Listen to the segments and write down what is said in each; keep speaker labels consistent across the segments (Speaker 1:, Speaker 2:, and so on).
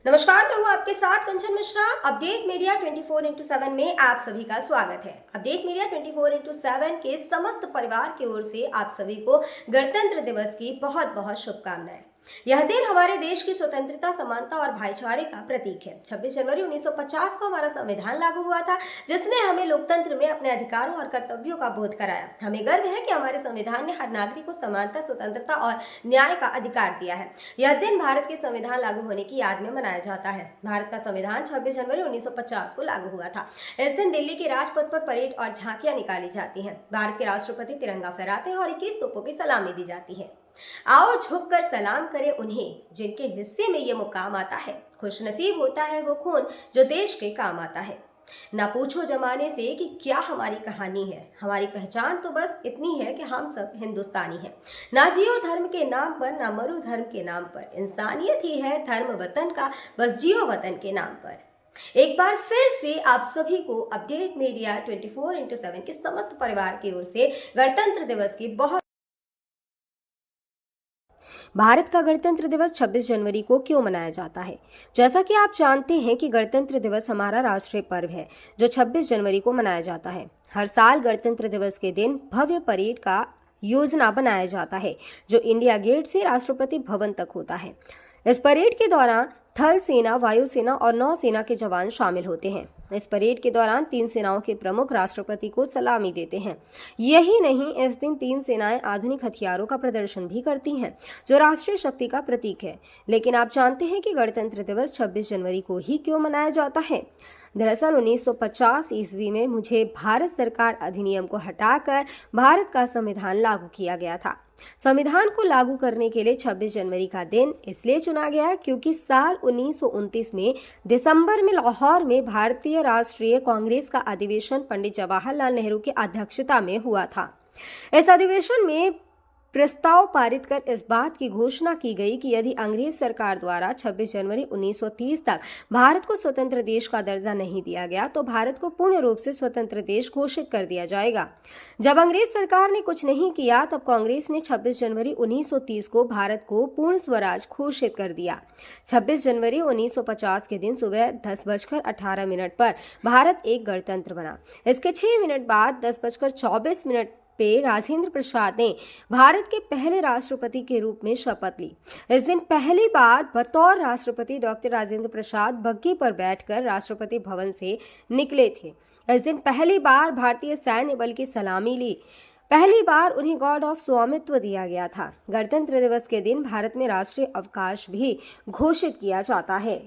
Speaker 1: नमस्कार, मैं हूँ आपके साथ कंचन मिश्रा। अपडेट मीडिया 24x7 में आप सभी का स्वागत है। अपडेट मीडिया 24x7 के समस्त परिवार की ओर से आप सभी को गणतंत्र दिवस की बहुत बहुत शुभकामनाएं। यह दिन हमारे देश की स्वतंत्रता, समानता और भाईचारे का प्रतीक है। 26 जनवरी 1950 को हमारा संविधान लागू हुआ था, जिसने हमें लोकतंत्र में अपने अधिकारों और कर्तव्यों का बोध कराया। हमें गर्व है कि हमारे संविधान ने हर नागरिक को समानता, स्वतंत्रता और न्याय का अधिकार दिया है। यह दिन भारत के संविधान लागू होने की याद में मनाया जाता है। भारत का संविधान 26 जनवरी 1950 को लागू हुआ था। इस दिन दिल्ली के राजपथ पर परेड और झांकियां निकाली जाती हैं। भारत के राष्ट्रपति तिरंगा फहराते हैं और 21 तोपों की सलामी दी जाती है। आओ झुककर सलाम करें उन्हें जिनके हिस्से में ये मुकाम आता है। खुशनसीब होता है वो खून जो देश के काम आता है। ना पूछो जमाने से कि क्या हमारी कहानी है, हमारी पहचान तो बस इतनी है कि हम सब हिंदुस्तानी हैं। ना जियो धर्म के नाम पर, ना मरो धर्म के नाम पर, इंसानियत ही है धर्म वतन का, बस जियो वतन के नाम पर। एक बार फिर से आप सभी को अपडेट मीडिया 24x7 के समस्त परिवार की ओर से गणतंत्र दिवस की बहुत। भारत का गणतंत्र दिवस 26 जनवरी को क्यों मनाया जाता है? जैसा कि आप जानते हैं कि गणतंत्र दिवस हमारा राष्ट्रीय पर्व है जो 26 जनवरी को मनाया जाता है। हर साल गणतंत्र दिवस के दिन भव्य परेड का योजना बनाया जाता है जो इंडिया गेट से राष्ट्रपति भवन तक होता है। इस परेड के दौरान थल सेना, वायुसेना और नौसेना के जवान शामिल होते हैं। इस परेड के दौरान तीन सेनाओं के प्रमुख राष्ट्रपति को सलामी देते हैं। यही नहीं, इस दिन तीन सेनाएं आधुनिक हथियारों का प्रदर्शन भी करती हैं जो राष्ट्रीय शक्ति का प्रतीक है। लेकिन आप जानते हैं कि गणतंत्र दिवस 26 जनवरी को ही क्यों मनाया जाता है? दरअसल 1950 ईस्वी में मुझे भारत सरकार अधिनियम को हटाकर भारत का संविधान लागू किया गया था। संविधान को लागू करने के लिए 26 जनवरी का दिन इसलिए चुना गया क्योंकि साल 1929 में दिसंबर में लाहौर में भारतीय राष्ट्रीय कांग्रेस का अधिवेशन पंडित जवाहरलाल नेहरू की अध्यक्षता में हुआ था। इस अधिवेशन में प्रस्ताव पारित कर इस बात की घोषणा की गई कि यदि अंग्रेज सरकार द्वारा 26 जनवरी 1930 तक भारत को स्वतंत्र देश का दर्जा नहीं दिया गया तो भारत को पूर्ण रूप से स्वतंत्र देश घोषित कर दिया जाएगा। जब अंग्रेज सरकार ने कुछ नहीं किया तब कांग्रेस ने 26 जनवरी 1930 को भारत को पूर्ण स्वराज घोषित कर दिया। 26 जनवरी 1950 के दिन सुबह 10:18 पर भारत एक गणतंत्र बना। इसके 6 मिनट बाद 10:24 पे राजेंद्र प्रसाद ने भारत के पहले राष्ट्रपति के रूप में शपथ ली। इस दिन पहली बार बतौर राष्ट्रपति डॉक्टर राजेंद्र प्रसाद बग्घी पर बैठकर राष्ट्रपति भवन से निकले थे। इस दिन पहली बार भारतीय सैन्य बल की सलामी ली। पहली बार उन्हें गॉर्ड ऑफ स्वामित्व दिया गया था। गणतंत्र दिवस के दिन भारत में राष्ट्रीय अवकाश भी घोषित किया जाता है।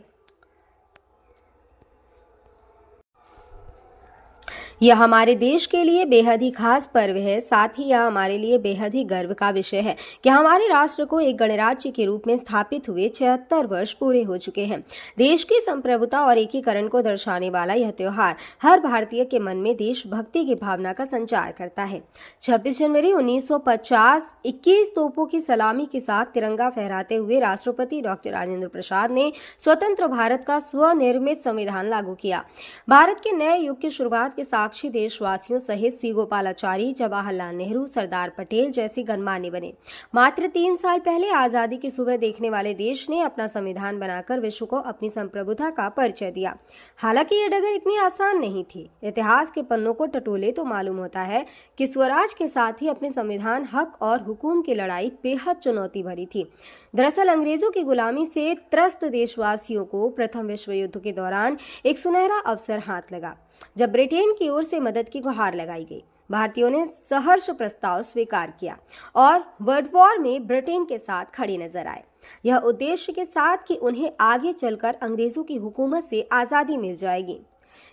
Speaker 1: यह हमारे देश के लिए बेहद ही खास पर्व है। साथ ही यह हमारे लिए बेहद ही गर्व का विषय है कि हमारे राष्ट्र को एक गणराज्य के रूप में स्थापित हुए 76 वर्ष पूरे हो चुके हैं। देश की संप्रभुता और एकीकरण को दर्शाने वाला यह त्योहार हर भारतीय के मन में देशभक्ति की भावना का संचार करता है। 26 जनवरी 1950 21 तोपों की सलामी के साथ तिरंगा फहराते हुए राष्ट्रपति डॉक्टर राजेंद्र प्रसाद ने स्वतंत्र भारत का स्वनिर्मित संविधान लागू किया। भारत के नए युग की शुरुआत के साक्षी देशवासियों सहित सी गोपालाचारी, जवाहरलाल नेहरू, सरदार पटेल जैसे गणमान्य बने। मात्र 3 साल पहले आजादी की सुबह देखने वाले देश ने अपना संविधान बनाकर विश्व को अपनी संप्रभुता का परिचय दिया। हालांकि ये डगर इतनी आसान नहीं थी। इतिहास के पन्नों को टटोले तो मालूम होता है कि स्वराज के साथ ही अपने संविधान, हक और हुकूम की लड़ाई बेहद चुनौती भरी थी। दरअसल अंग्रेजों की गुलामी से त्रस्त देशवासियों को प्रथम विश्व युद्ध के दौरान एक सुनहरा अवसर हाथ लगा जब ब्रिटेन की ओर से मदद की गुहार लगाई गई। भारतीयों ने सहर्ष प्रस्ताव स्वीकार किया और वर्ल्ड वॉर में ब्रिटेन के साथ खड़े नजर आए। यह उद्देश्य के साथ कि उन्हें आगे चलकर अंग्रेजों की हुकूमत से आजादी मिल जाएगी।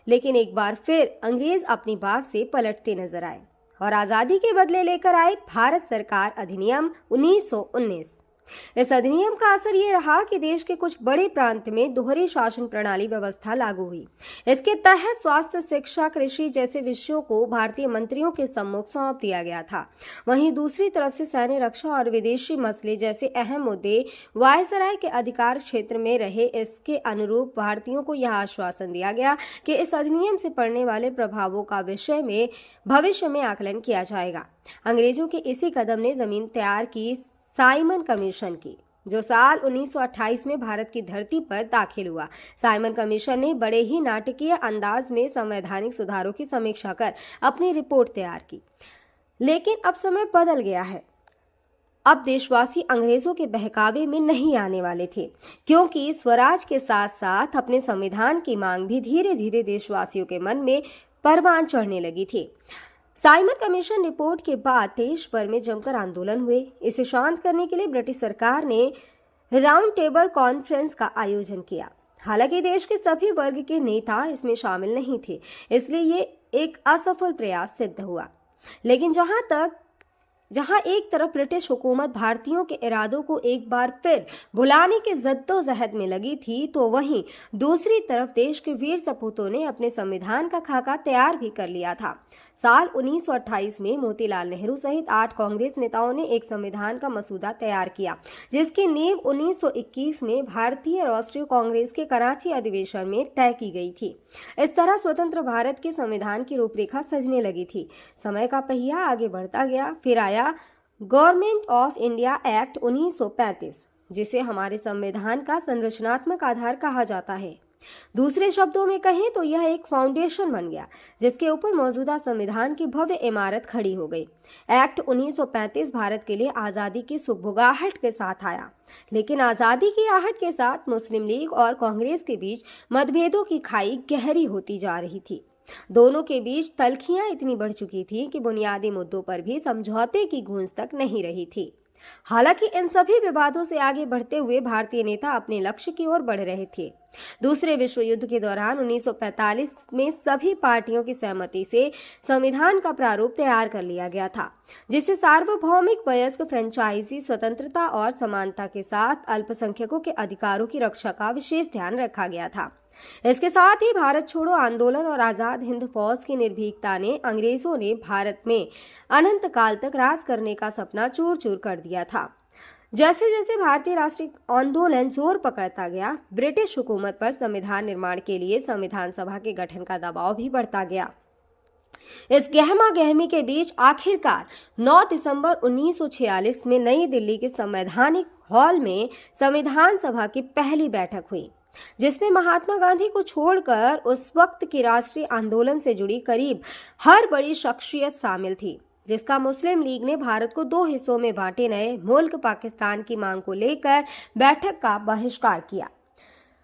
Speaker 1: लेकिन एक बार फिर अंग्रेज अपनी बात से पलटते नजर आए और आजादी के बदले लेकर आए भारत सरकार अधिनियम 1919। इस अधिनियम का असर ये रहा कि देश के कुछ बड़े प्रांत में दोहरी शासन प्रणाली व्यवस्था लागू हुई। इसके तहत स्वास्थ्य, शिक्षा, कृषि जैसे विषयों को भारतीय मंत्रियों के सम्मुख सौंप दिया गया था। वहीं दूसरी तरफ से सैन्य, रक्षा और विदेशी मसले जैसे अहम मुद्दे वायसराय के अधिकार क्षेत्र में रहे। इसके अनुरूप भारतीयों को यह आश्वासन दिया गया कि इस अधिनियम से पड़ने वाले प्रभावों का विषय में भविष्य में आकलन किया जाएगा। अंग्रेजों के इसी कदम ने जमीन तैयार की साइमन कमीशन की। जो साल 1928 में भारत की धरती पर दाखिल हुआ। साइमन कमीशन ने बड़े ही नाटकीय अंदाज में संवैधानिक सुधारों की समीक्षा कर अपनी रिपोर्ट तैयार की। लेकिन अब समय बदल गया है। अब देशवासी अंग्रेजों के बहकावे में नहीं आने वाले थे, क्योंकि स्वराज के साथ साथ अपने संविधान की मांग भी धीरे धीरे देशवासियों के मन में परवान चढ़ने लगी थी। साइमन कमीशन रिपोर्ट के बाद देश भर में जमकर आंदोलन हुए। इसे शांत करने के लिए ब्रिटिश सरकार ने राउंड टेबल कॉन्फ्रेंस का आयोजन किया। हालांकि देश के सभी वर्ग के नेता इसमें शामिल नहीं थे, इसलिए ये एक असफल प्रयास सिद्ध हुआ। लेकिन जहां एक तरफ ब्रिटिश हुकूमत भारतीयों के इरादों को एक बार फिर भुलाने के जद्दोजहद में लगी थी, तो वहीं दूसरी तरफ देश के वीर सपूतों ने अपने संविधान का खाका तैयार भी कर लिया था। साल 1928 में मोतीलाल नेहरू सहित 8 कांग्रेस नेताओं ने एक संविधान का मसूदा तैयार किया, जिसकी नींव 1921 में भारतीय राष्ट्रीय कांग्रेस के कराची अधिवेशन में तय की गई थी। इस तरह स्वतंत्र भारत के संविधान की रूपरेखा सजने लगी थी। समय का पहिया आगे बढ़ता गया। फिर आया गवर्नमेंट ऑफ इंडिया एक्ट 1935, जिसे हमारे संविधान का संरचनात्मक आधार कहा जाता है। दूसरे शब्दों में कहें तो यह एक फाउंडेशन बन गया, जिसके ऊपर मौजूदा संविधान की भव्य इमारत खड़ी हो गई। एक्ट 1935 भारत के लिए आज़ादी की सुगबुगाहट के साथ आया, लेकिन आज़ादी की आहट के साथ मुस्लिम लीग और कांग्रेस के बीच मतभेदों की खाई गहरी होती जा रही थी। दोनों के बीच तल्खियां इतनी बढ़ चुकी थी कि बुनियादी मुद्दों पर भी समझौते की गूंज तक नहीं रही थी। हालांकि इन सभी विवादों से आगे बढ़ते हुए भारतीय नेता अपने लक्ष्य की ओर बढ़ रहे थे। दूसरे विश्व युद्ध के दौरान 1945 में सभी पार्टियों की सहमति से संविधान का प्रारूप तैयार कर लिया गया था, जिसे सार्वभौमिक वयस्क फ्रेंचाइजी स्वतंत्रता और समानता के साथ अल्पसंख्यकों के अधिकारों की रक्षा का विशेष ध्यान रखा गया था। इसके साथ ही भारत छोड़ो आंदोलन और आजाद हिंद फौज की निर्भीकता ने अंग्रेजों ने भारत में अनंत काल तक राज करने का सपना चूर चूर कर दिया था। जैसे जैसे भारतीय राष्ट्रीय आंदोलन जोर पकड़ता गया, ब्रिटिश हुकूमत पर संविधान निर्माण के लिए संविधान सभा के गठन का दबाव भी बढ़ता गया। इस गहमा गहमी के बीच आखिरकार 9 दिसंबर 1946 में नई दिल्ली के संवैधानिक हॉल में संविधान सभा की पहली बैठक हुई, जिसमें महात्मा गांधी को छोड़कर उस वक्त के राष्ट्रीय आंदोलन से जुड़ी करीब हर बड़ी शख्सियत शामिल थी, जिसका मुस्लिम लीग ने भारत को 2 हिस्सों में बांटे नए मुल्क पाकिस्तान की मांग को लेकर बैठक का बहिष्कार किया।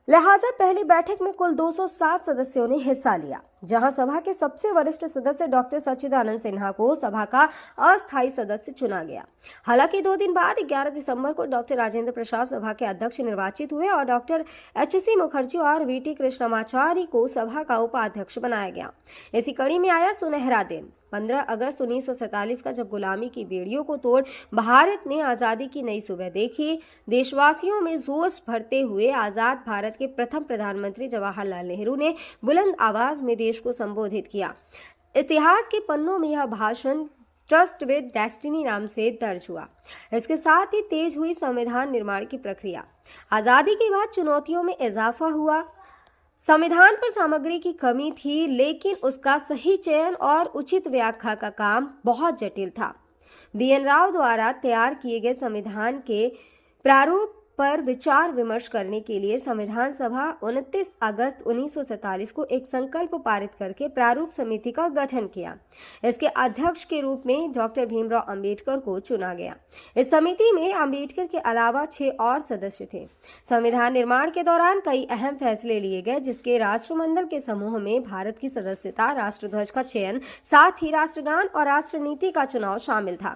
Speaker 1: लिहाजा पहली बैठक में कुल 207 सदस्यों ने हिस्सा लिया, जहां सभा के सबसे वरिष्ठ सदस्य डॉक्टर सच्चिदानंद सिन्हा को सभा का अस्थायी सदस्य चुना गया। हालांकि 2 दिन बाद 11 दिसंबर को डॉक्टर राजेंद्र प्रसाद सभा के अध्यक्ष निर्वाचित हुए और डॉक्टर एच.सी. मुखर्जी और वी.टी. कृष्णमाचारी को सभा का उपाध्यक्ष बनाया गया। इसी कड़ी में आया सुनहरा दिन 15 अगस्त 1947 का, जब गुलामी की बेड़ियों को तोड़ भारत ने आज़ादी की नई सुबह देखी। देशवासियों में जोश भरते हुए आज़ाद भारत के प्रथम प्रधानमंत्री जवाहरलाल नेहरू ने बुलंद आवाज में देश को संबोधित किया। इतिहास के पन्नों में यह भाषण ट्रस्ट विद डेस्टिनी नाम से दर्ज हुआ। इसके साथ ही तेज हुई संविधान निर्माण की प्रक्रिया। आज़ादी के बाद चुनौतियों में इजाफा हुआ। संविधान पर सामग्री की कमी थी, लेकिन उसका सही चयन और उचित व्याख्या का काम बहुत जटिल था। बी.एन. राव द्वारा तैयार किए गए संविधान के प्रारूप पर विचार विमर्श करने के लिए संविधान सभा 29 अगस्त 1947 को एक संकल्प पारित करके प्रारूप समिति का गठन किया। इसके अध्यक्ष के रूप में डॉक्टर भीमराव अंबेडकर को चुना गया। इस समिति में अंबेडकर के अलावा 6 और सदस्य थे। संविधान निर्माण के दौरान कई अहम फैसले लिए गए, जिसके राष्ट्रमंडल के समूह में भारत की सदस्यता, राष्ट्रध्वज का चयन, साथ ही राष्ट्रगान और राष्ट्रनीति का चुनाव शामिल था।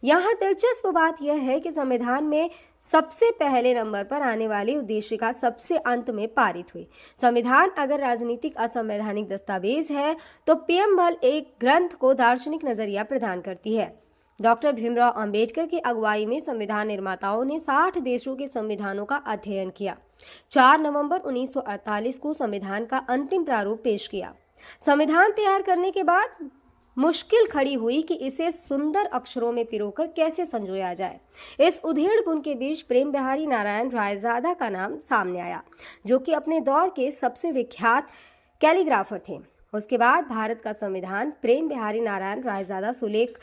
Speaker 1: यहाँ दिलचस्प बात यह है कि संविधान में सबसे पहले नंबर पर आने वाली उद्देशिका सबसे अंत में पारित हुई। संविधान अगर राजनीतिक असंवैधानिक दस्तावेज है, तो प्रियम्बल एक ग्रंथ को दार्शनिक नजरिया प्रदान करती है। डॉक्टर भीमराव अंबेडकर की अगुवाई में संविधान निर्माताओं ने 60 देशों के संविधानों का अध्ययन किया। 4 नवंबर 1948 को संविधान का अंतिम प्रारूप पेश किया। संविधान तैयार करने के बाद मुश्किल खड़ी हुई कि इसे सुंदर अक्षरों में पिरोकर कैसे संजोया जाए। इस उधेड़-बुन के बीच प्रेम बिहारी नारायण रायजादा का नाम सामने आया, जो कि अपने दौर के सबसे विख्यात कैलीग्राफर थे। उसके बाद भारत का संविधान प्रेम बिहारी नारायण रायजादा सुलेख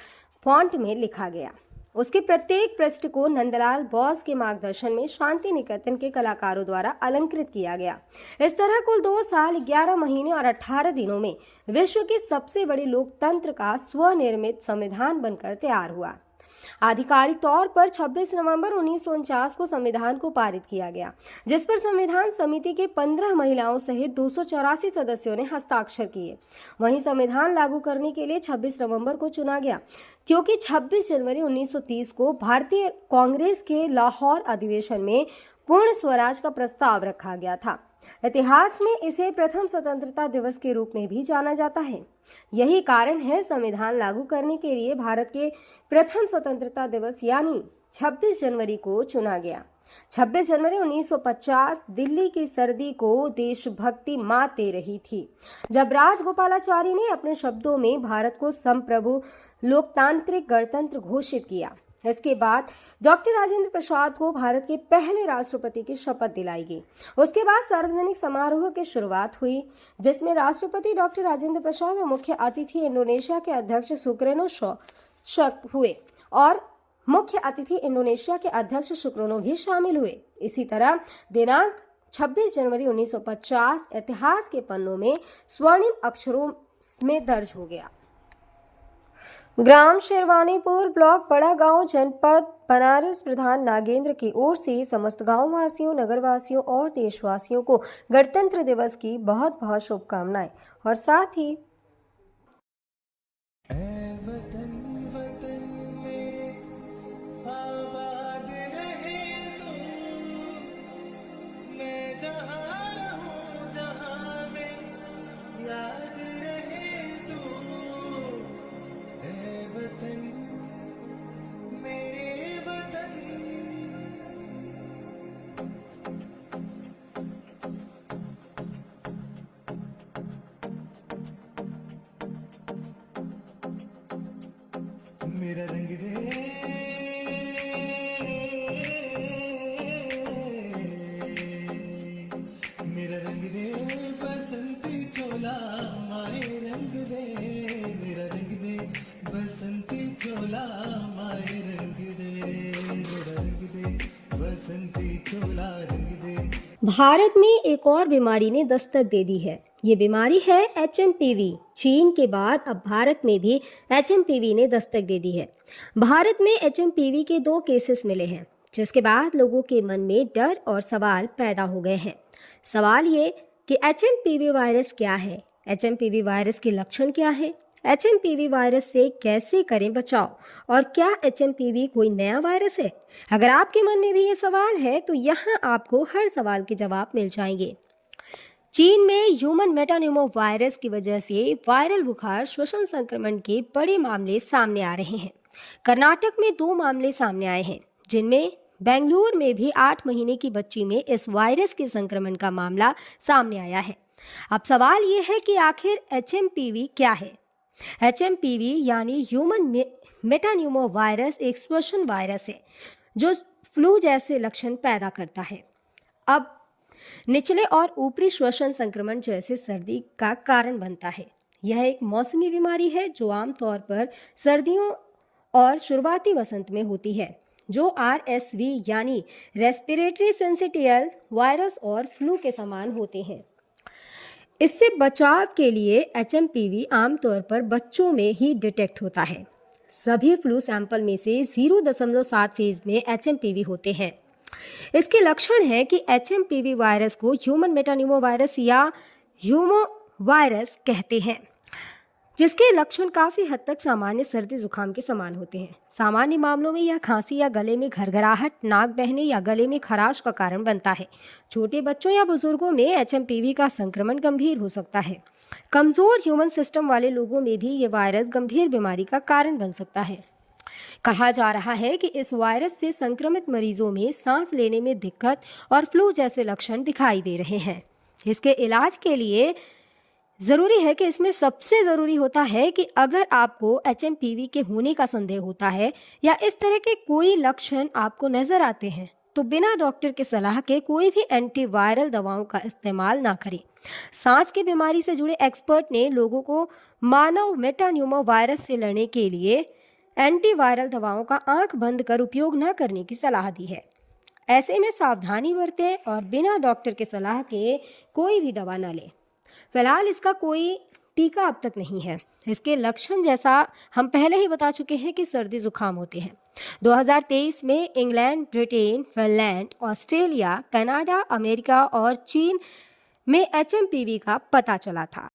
Speaker 1: फॉन्ट में लिखा गया। उसके प्रत्येक पृष्ठ को नंदलाल बोस के मार्गदर्शन में शांति निकेतन के कलाकारों द्वारा अलंकृत किया गया। इस तरह कुल 2 साल 11 महीने और 18 दिनों में विश्व के सबसे बड़े लोकतंत्र का स्वनिर्मित संविधान बनकर तैयार हुआ। आधिकारिक तौर पर 26 नवंबर 1949 को संविधान को पारित किया गया, जिस पर संविधान समिति के 15 महिलाओं सहित 284 सदस्यों ने हस्ताक्षर किए। वहीं संविधान लागू करने के लिए 26 नवंबर को चुना गया, क्योंकि 26 जनवरी 1930 को भारतीय कांग्रेस के लाहौर अधिवेशन में पूर्ण स्वराज का प्रस्ताव रखा गया था। इतिहास में इसे प्रथम स्वतंत्रता दिवस के रूप में भी जाना जाता है। यही कारण है संविधान लागू करने के लिए भारत के प्रथम स्वतंत्रता दिवस यानी 26 जनवरी को चुना गया। 26 जनवरी 1950 दिल्ली की सर्दी को देशभक्ति मात दे रही थी, जब राजगोपालाचारी ने अपने शब्दों में भारत को संप्रभु लोकतांत्रिक गणतंत्र घोषित किया। इसके बाद डॉक्टर राजेंद्र प्रसाद को भारत के पहले राष्ट्रपति की शपथ दिलाई गई। उसके बाद सार्वजनिक समारोह की शुरुआत हुई, जिसमें राष्ट्रपति डॉक्टर राजेंद्र प्रसाद और मुख्य अतिथि इंडोनेशिया के अध्यक्ष सुकर्नो हुए और मुख्य अतिथि इंडोनेशिया के अध्यक्ष सुकर्नो भी शामिल हुए। इसी तरह दिनांक 26 जनवरी 1950 इतिहास के पन्नों में स्वर्णिम अक्षरों में दर्ज हो गया। ग्राम शेरवानीपुर, ब्लॉक बड़ा गांव, जनपद बनारस प्रधान नागेंद्र की ओर से समस्त गांव वासियों, नगर वासियों और देशवासियों को गणतंत्र दिवस की बहुत बहुत शुभकामनाएं। और साथ ही
Speaker 2: मेरा रंग दे, मेरा रंग दे बसंती चोला, माए रंग दे, मेरा रंग दे बसंती चोला, माए रंग दे, मेरा रंग दे बसंती चोला, रंग दे।
Speaker 1: भारत में एक और बीमारी ने दस्तक दे दी है। ये बीमारी है HMPV। चीन के बाद अब भारत में भी HMPV ने दस्तक दे दी है। भारत में HMPV के 2 केसेस मिले हैं, जिसके बाद लोगों के मन में डर और सवाल पैदा हो गए हैं। सवाल ये कि HMPV वायरस क्या है, HMPV वायरस के लक्षण क्या है, HMPV वायरस से कैसे करें बचाव, और क्या HMPV कोई नया वायरस है? अगर आपके मन में भी ये सवाल है तो यहाँ आपको हर सवाल के जवाब मिल जाएंगे। चीन में ह्यूमन मेटान्यूमो वायरस की वजह से वायरल बुखार श्वसन संक्रमण के बड़े मामले सामने आ रहे हैं। कर्नाटक में 2 मामले सामने आए हैं, जिनमें बेंगलुरु में भी 8 महीने की बच्ची में इस वायरस के संक्रमण का मामला सामने आया है। अब सवाल ये है कि आखिर HMPV क्या है? HMPV यानी ह्यूमन मेटान्यूमो वायरस एक श्वसन वायरस है जो फ्लू जैसे लक्षण पैदा करता है। अब निचले और ऊपरी श्वसन संक्रमण जैसे सर्दी का कारण बनता है। यह एक मौसमी बीमारी है जो आमतौर पर सर्दियों और शुरुआती वसंत में होती है, जो RSV यानी रेस्पिरेटरी सिंसिटियल वायरस और फ्लू के समान होते हैं। इससे बचाव के लिए HMPV आमतौर पर बच्चों में ही डिटेक्ट होता है। सभी फ्लू सैंपल में से 0.7% में HMPV होते हैं। इसके लक्षण है कि HMPV वायरस को ह्यूमन मेटान्यूमो वायरस या ह्यूमो वायरस कहते हैं, जिसके लक्षण काफ़ी हद तक सामान्य सर्दी जुकाम के समान होते हैं। सामान्य मामलों में यह खांसी या गले में घरघराहट, नाक बहने या गले में खराश का कारण बनता है। छोटे बच्चों या बुजुर्गों में HMPV का संक्रमण गंभीर हो सकता है। कमज़ोर ह्यूमन सिस्टम वाले लोगों में भी ये वायरस गंभीर बीमारी का कारण बन सकता है। कहा जा रहा है कि इस वायरस से संक्रमित मरीजों में सांस लेने में दिक्कत और फ्लू जैसे लक्षण दिखाई दे रहे हैं। इसके इलाज के लिए ज़रूरी है कि इसमें सबसे ज़रूरी होता है कि अगर आपको HMPV के होने का संदेह होता है या इस तरह के कोई लक्षण आपको नज़र आते हैं तो बिना डॉक्टर के सलाह के कोई भी एंटीवायरल दवाओं का इस्तेमाल ना करें। सांस की बीमारी से जुड़े एक्सपर्ट ने लोगों को मानव मेटान्यूमो वायरस से लड़ने के लिए एंटीवायरल दवाओं का आंख बंद कर उपयोग न करने की सलाह दी है। ऐसे में सावधानी बरतें और बिना डॉक्टर के सलाह के कोई भी दवा न लें। फिलहाल इसका कोई टीका अब तक नहीं है। इसके लक्षण जैसा हम पहले ही बता चुके हैं कि सर्दी जुकाम होते हैं। 2023 में England, Britain, Finland, Australia, Canada, America और चीन में HMPV का पता चला था।